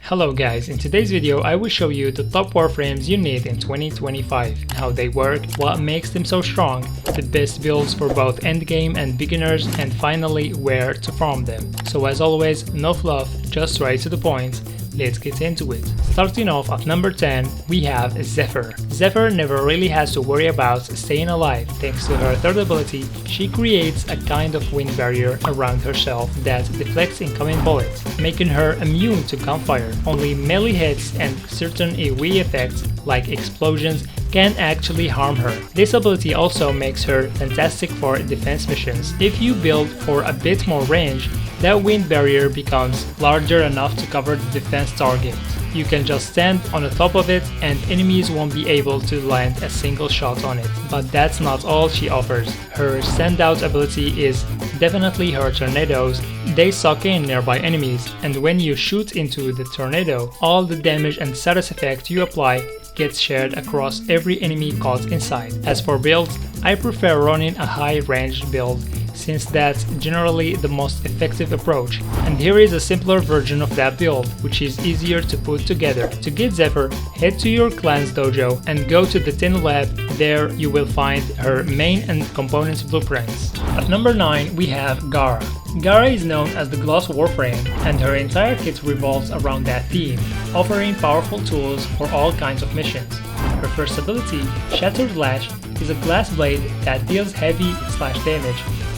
Hello guys, in today's video I will show you the top Warframes you need in 2025, how they work, what makes them so strong, the best builds for both endgame and beginners, and finally where to farm them. So as always, no fluff, just right to the point. Let's get into it. Starting off at number 10, we have Zephyr. Zephyr never really has to worry about staying alive. Thanks to her third ability, she creates a kind of wind barrier around herself that deflects incoming bullets, making her immune to gunfire. Only melee hits and certain AoE effects, like explosions, can actually harm her. This ability also makes her fantastic for defense missions. If you build for a bit more range, that wind barrier becomes larger enough to cover the defense target. You can just stand on the top of it and enemies won't be able to land a single shot on it. But that's not all she offers. Her standout ability is definitely her tornadoes. They suck in nearby enemies, and when you shoot into the tornado, all the damage and status effect you apply gets shared across every enemy caught inside. As for builds, I prefer running a high range build, since that's generally the most effective approach. And here is a simpler version of that build, which is easier to put together. To get Zephyr, head to your clan's dojo and go to the Tin Lab. There you will find her main and components blueprints. At number 9 we have Gara. Gara is known as the Glass Warframe, and her entire kit revolves around that theme, offering powerful tools for all kinds of missions. Her first ability, Shattered Lash, is a glass blade that deals heavy slash damage.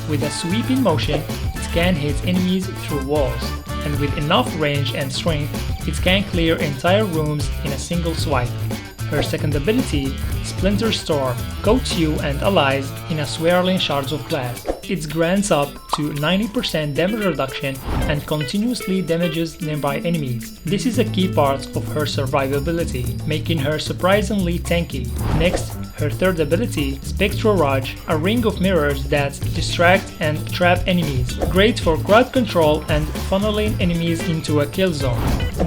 With a sweeping motion, it can hit enemies through walls, and with enough range and strength, it can clear entire rooms in a single swipe. Her second ability, Splinter Storm, coats you and allies in a swirling shards of glass. It grants up to 90% damage reduction and continuously damages nearby enemies. This is a key part of her survivability, making her surprisingly tanky. Next, her third ability, Spectral Raj, a ring of mirrors that distract and trap enemies. Great for crowd control and funneling enemies into a kill zone.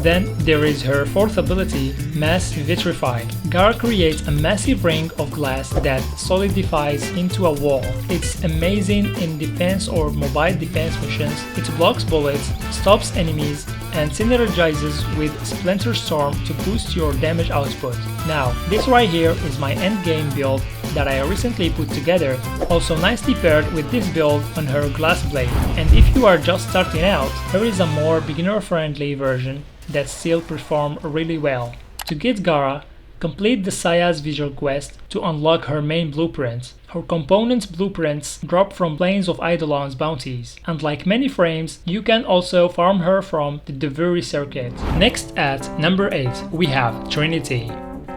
Then there is her fourth ability, Mass Vitrify. Gara creates a massive ring of glass that solidifies into a wall. It's amazing in defense or mobile defense missions. It blocks bullets, stops enemies, and synergizes with Splinter Storm to boost your damage output. Now, this right here is my endgame build that I recently put together, also nicely paired with this build on her glass blade. And if you are just starting out, here is a more beginner-friendly version that still performs really well. To get Gara, complete the Saya's visual quest to unlock her main blueprint. Her components blueprints drop from Plains of Eidolon's bounties, and like many frames, you can also farm her from the Duviri circuit. Next at number 8 we have Trinity.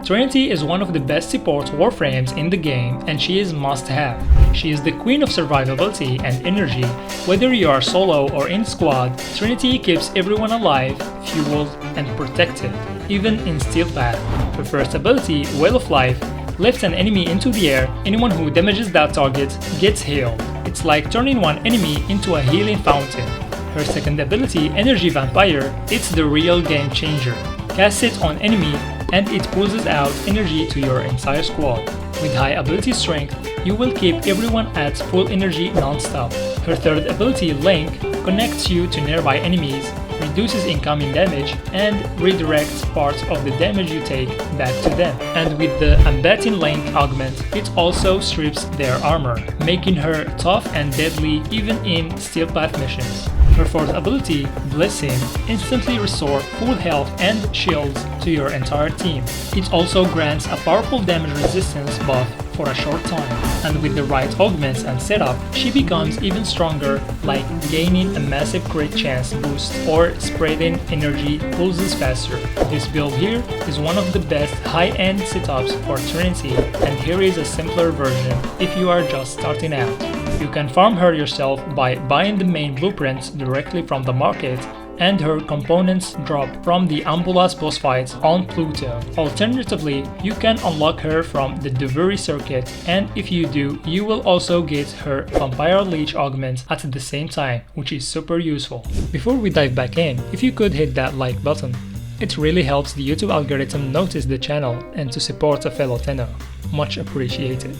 Trinity is one of the best support Warframes in the game, and she is must-have. She is the queen of survivability and energy. Whether you are solo or in squad, Trinity keeps everyone alive, fueled, and protected, even in Steel Path. Her first ability, Well of Life, lifts an enemy into the air. Anyone who damages that target gets healed. It's like turning one enemy into a healing fountain. Her second ability, Energy Vampire, it's the real game changer. Cast it on enemy and it pulls out energy to your entire squad. With high ability strength, you will keep everyone at full energy non-stop. Her third ability, Link, connects you to nearby enemies, reduces incoming damage, and redirects parts of the damage you take back to them. And with the Unbating Link augment, it also strips their armor, making her tough and deadly even in Steel Path missions. Her fourth ability, Blessing, instantly restores full health and shields to your entire team. It also grants a powerful damage resistance buff for a short time, and with the right augments and setup, she becomes even stronger, like gaining a massive crit chance boost or spreading energy pulses faster. This build here is one of the best high-end setups for Trinity, and here is a simpler version if you are just starting out. You can farm her yourself by buying the main blueprints directly from the market, and her components drop from the Ambulas boss fights on Pluto. Alternatively, you can unlock her from the Duviri circuit, and if you do, you will also get her Vampire Leech augment at the same time, which is super useful. Before we dive back in, if you could hit that like button, it really helps the YouTube algorithm notice the channel and to support a fellow Tenno. Much appreciated.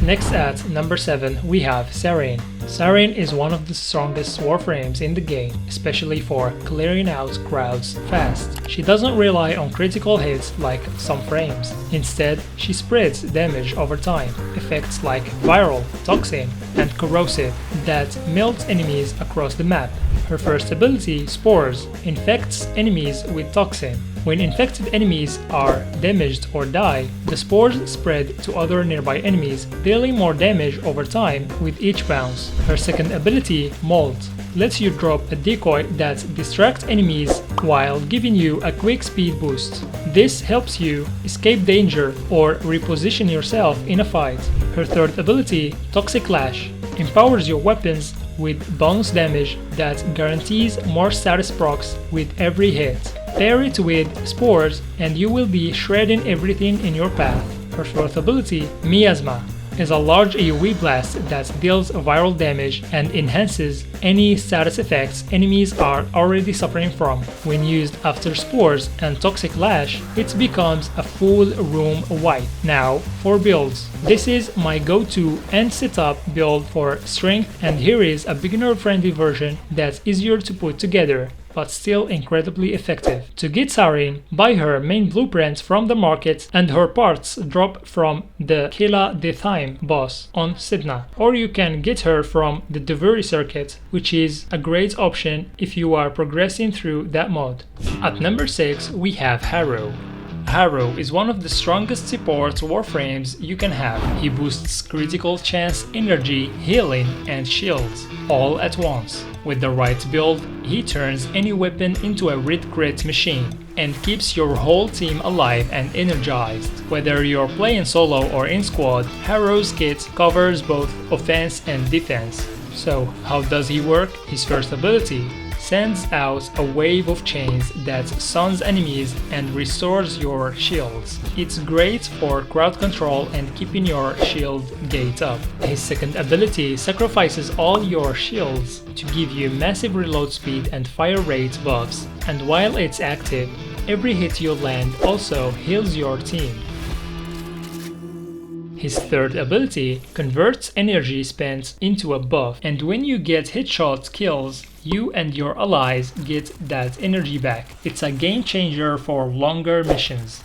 Next at number 7 we have Saryn. Saryn is one of the strongest Warframes in the game, especially for clearing out crowds fast. She doesn't rely on critical hits like some frames. Instead, she spreads damage over time, effects like Viral, Toxin, and Corrosive that melt enemies across the map. Her first ability, Spores, infects enemies with Toxin. When infected enemies are damaged or die, the spores spread to other nearby enemies, dealing more damage over time with each bounce. Her second ability, Molt, lets you drop a decoy that distracts enemies while giving you a quick speed boost. This helps you escape danger or reposition yourself in a fight. Her third ability, Toxic Lash, empowers your weapons with bonus damage that guarantees more status procs with every hit. Pair it with Spores and you will be shredding everything in your path. Her fourth ability, Miasma, is a large AoE blast that deals viral damage and enhances any status effects enemies are already suffering from. When used after Spores and Toxic Lash, it becomes a full room wipe. Now for builds. This is my go-to and setup build for strength, and here is a beginner-friendly version that's easier to put together but still incredibly effective. To get Saryn, buy her main blueprints from the market and her parts drop from the Killa de Thyme boss on Sidna, or you can get her from the Duviri circuit, which is a great option if you are progressing through that mod. At number 6 we have Harrow. Harrow is one of the strongest support Warframes you can have. He boosts critical chance, energy, healing, and shields all at once. With the right build, he turns any weapon into a crit machine and keeps your whole team alive and energized. Whether you're playing solo or in squad, Harrow's kit covers both offense and defense. So how does he work? His first ability sends out a wave of chains that stuns enemies and restores your shields. It's great for crowd control and keeping your shield gate up. His second ability sacrifices all your shields to give you massive reload speed and fire rate buffs, and while it's active, every hit you land also heals your team. His third ability converts energy spent into a buff, and when you get headshot kills, you and your allies get that energy back. It's a game changer for longer missions.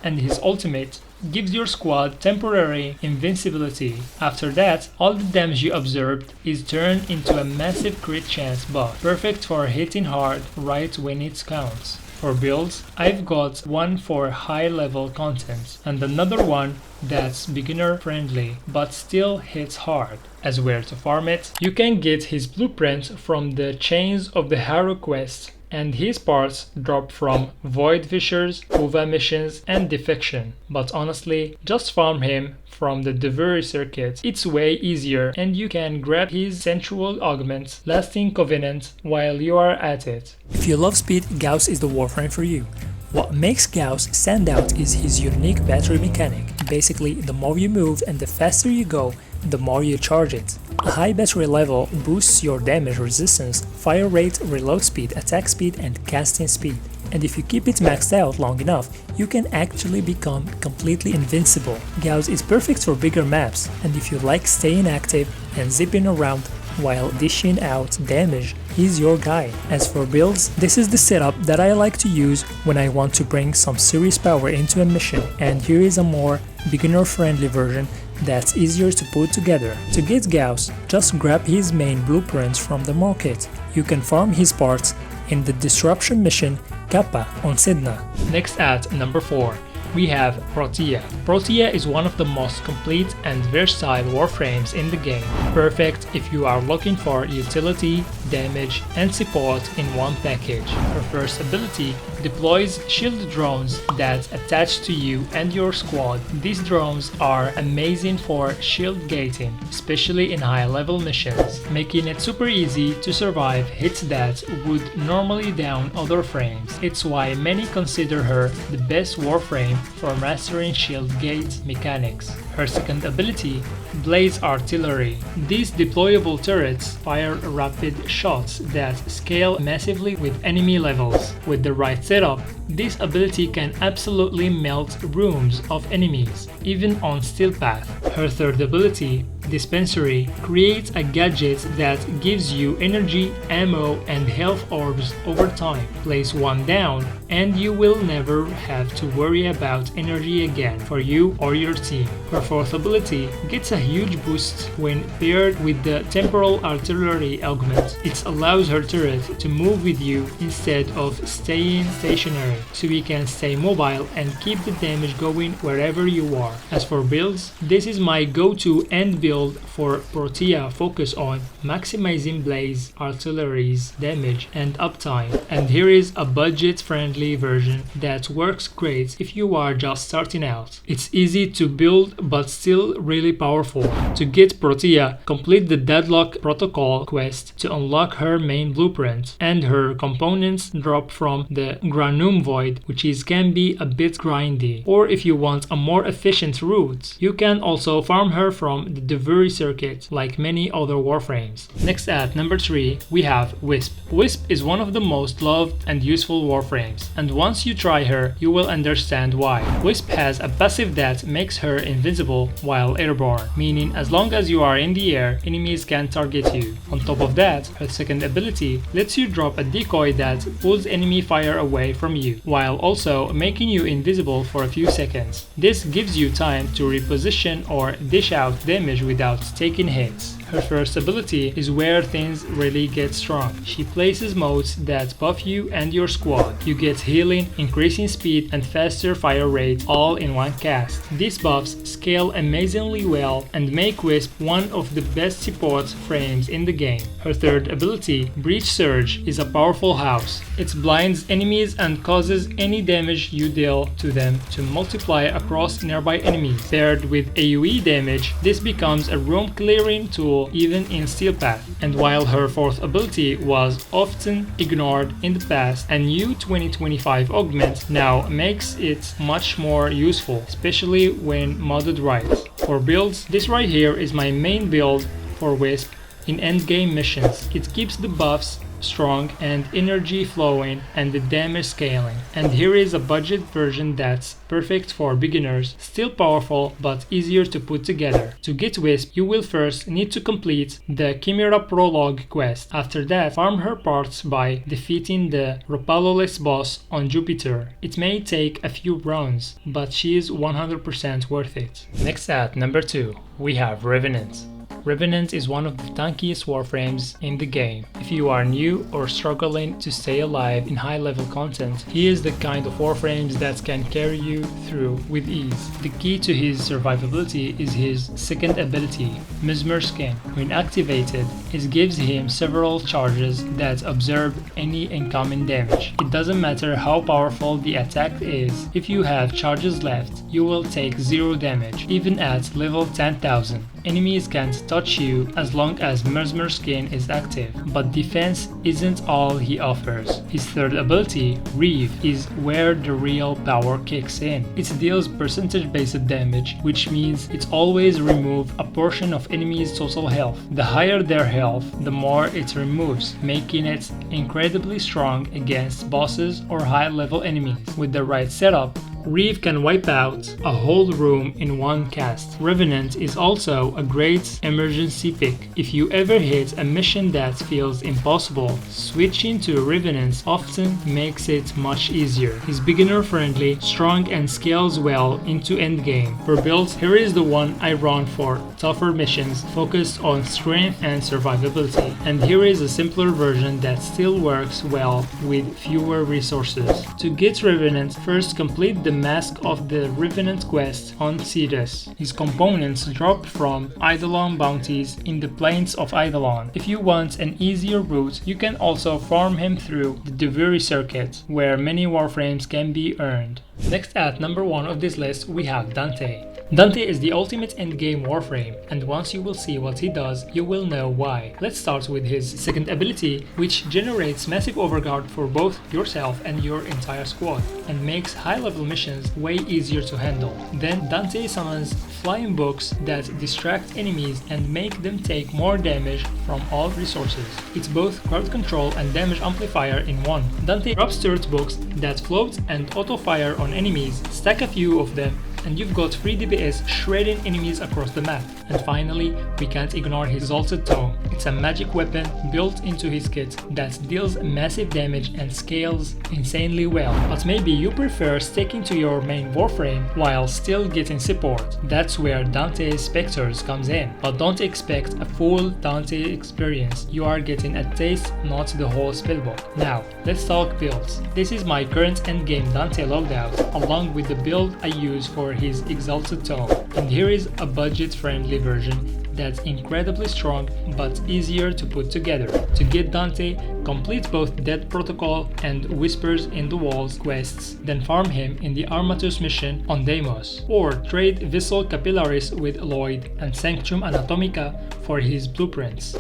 And his ultimate gives your squad temporary invincibility. After that, all the damage you absorbed is turned into a massive crit chance buff, perfect for hitting hard right when it counts. For builds, I've got one for high level content and another one that's beginner friendly but still hits hard. As where to farm it, you can get his blueprint from the Chains of the Harrow quest, and his parts drop from Void Fissures, Uva missions, and Defection. But honestly, just farm him from the Duviri circuit. It's way easier, and you can grab his Sensual Augment, Lasting Covenant while you are at it. If you love speed, Gauss is the Warframe for you. What makes Gauss stand out is his unique battery mechanic. Basically, the more you move and the faster you go, the more you charge it. A high battery level boosts your damage resistance, fire rate, reload speed, attack speed, and casting speed. And if you keep it maxed out long enough, you can actually become completely invincible. Gauss is perfect for bigger maps, and if you like staying active and zipping around while dishing out damage, he's your guy. As for builds, this is the setup that I like to use when I want to bring some serious power into a mission, and here is a more beginner-friendly version that's easier to put together. To get Gauss, just grab his main blueprints from the market. You can farm his parts in the Disruption mission Kappa on Sidna. Next at number 4, we have Protea. Protea is one of the most complete and versatile Warframes in the game. Perfect if you are looking for utility, damage, and support in one package. Her first ability deploys shield drones that attach to you and your squad. These drones are amazing for shield gating, especially in high-level missions, making it super easy to survive hits that would normally down other frames. It's why many consider her the best Warframe for mastering shield gate mechanics. Her second ability, Blaze Artillery. These deployable turrets fire rapid shots that scale massively with enemy levels. With the right setup, this ability can absolutely melt rooms of enemies, even on steel path. Her third ability, Dispensary, creates a gadget that gives you energy, ammo, and health orbs over time. Place one down, and you will never have to worry about energy again for you or your team. Her fourth ability gets a huge boost when paired with the Temporal Artillery augment. It allows her turret to move with you instead of staying stationary, so you can stay mobile and keep the damage going wherever you are. As for builds, this is my go-to end build for Protea. Focus on maximizing Blaze Artillery's damage and uptime, and here is a budget-friendly version that works great if you are just starting out. It's easy to build but still really powerful. To get Protea, complete the Deadlock Protocol quest to unlock her main blueprint, and her components drop from the Granum Void, which can be a bit grindy. Or if you want a more efficient route, you can also farm her from the Duviri circuit, like many other Warframes. Next at number 3, we have Wisp. Wisp is one of the most loved and useful Warframes, and once you try her, you will understand why. Wisp has a passive that makes her invincible while airborne, meaning as long as you are in the air, enemies can target you. On top of that, her second ability lets you drop a decoy that pulls enemy fire away from you, while also making you invisible for a few seconds. This gives you time to reposition or dish out damage without taking hits. Her first ability is where things really get strong. She places motes that buff you and your squad. You get healing, increasing speed, and faster fire rate all in one cast. These buffs scale amazingly well and make Wisp one of the best support frames in the game. Her third ability, Breach Surge, is a powerful house. It blinds enemies and causes any damage you deal to them to multiply across nearby enemies. Paired with AoE damage, this becomes a room clearing tool even in Steel Path. And while her fourth ability was often ignored in the past, a new 2025 augment now makes it much more useful, especially when modded right. For builds, this right here is my main build for Wisp in endgame missions. It keeps the buffs strong and energy flowing and the damage scaling. And here is a budget version that's perfect for beginners, still powerful but easier to put together. To get Wisp, you will first need to complete the Chimera Prologue quest. After that, farm her parts by defeating the Ropaloless boss on Jupiter. It may take a few rounds, but she is 100% worth it. Next at number 2, we have Revenant. Revenant is one of the tankiest Warframes in the game. If you are new or struggling to stay alive in high-level content, he is the kind of Warframes that can carry you through with ease. The key to his survivability is his second ability, Mesmer Skin. When activated, it gives him several charges that absorb any incoming damage. It doesn't matter how powerful the attack is, if you have charges left, you will take 0 damage, even at level 10,000. Enemies can't touch you as long as Mesmer Skin is active, but defense isn't all he offers. His third ability, Reeve, is where the real power kicks in. It deals percentage-based damage, which means it always removes a portion of enemies' total health. The higher their health, the more it removes, making it incredibly strong against bosses or high-level enemies. With the right setup, Reeve can wipe out a whole room in one cast. Revenant is also a great emergency pick. If you ever hit a mission that feels impossible, switching to Revenant often makes it much easier. He's beginner friendly, strong, and scales well into endgame. For builds, here is the one I run for tougher missions focused on strength and survivability. And here is a simpler version that still works well with fewer resources. To get Revenant, first complete the Mask of the Revenant quest on Cetus. His components drop from Eidolon bounties in the plains of Eidolon. If you want an easier route, you can also farm him through the Duviri circuit, where many Warframes can be earned. Next at number 1 of this list, we have Dante. Dante is the ultimate endgame Warframe, and once you will see what he does, you will know why. Let's start with his second ability, which generates massive overguard for both yourself and your entire squad, and makes high-level missions way easier to handle. Then Dante summons flying books that distract enemies and make them take more damage from all resources. It's both crowd control and damage amplifier in one. Dante drops turret books that float and auto-fire on enemies, stack a few of them, and you've got 3 DPS shredding enemies across the map. And finally, we can't ignore his Exalted Toe. It's a magic weapon built into his kit that deals massive damage and scales insanely well. But maybe you prefer sticking to your main Warframe while still getting support. That's where Dante's Spectres comes in. But don't expect a full Dante experience. You are getting a taste, not the whole spellbook. Now, let's talk builds. This is my current endgame Dante loadout, along with the build I use for his Exalted Toe. And here is a budget-friendly version that's incredibly strong but easier to put together. To get Dante, complete both Dead Protocol and Whispers in the Walls quests, then farm him in the Armatus mission on Deimos, or trade Vissel Capillaris with Lloyd and Sanctum Anatomica for his blueprints.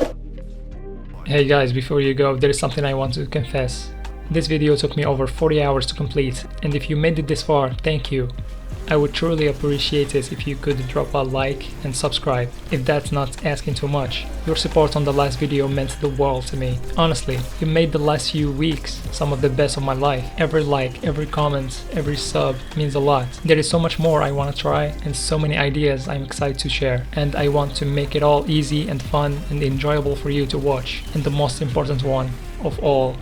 Hey guys, before you go, there is something I want to confess. This video took me over 40 hours to complete, and if you made it this far, thank you. I would truly appreciate it if you could drop a like and subscribe, if that's not asking too much. Your support on the last video meant the world to me. Honestly, you made the last few weeks some of the best of my life. Every like, every comment, every sub means a lot. There is so much more I want to try and so many ideas I'm excited to share, and I want to make it all easy and fun and enjoyable for you to watch. And the most important one of all,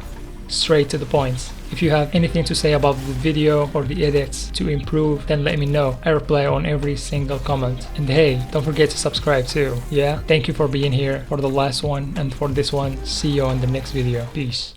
straight to the point. If you have anything to say about the video or the edits to improve, then let me know. I reply on every single comment. And hey, don't forget to subscribe too. Yeah? Thank you for being here for the last one and for this one. See you on the next video. Peace.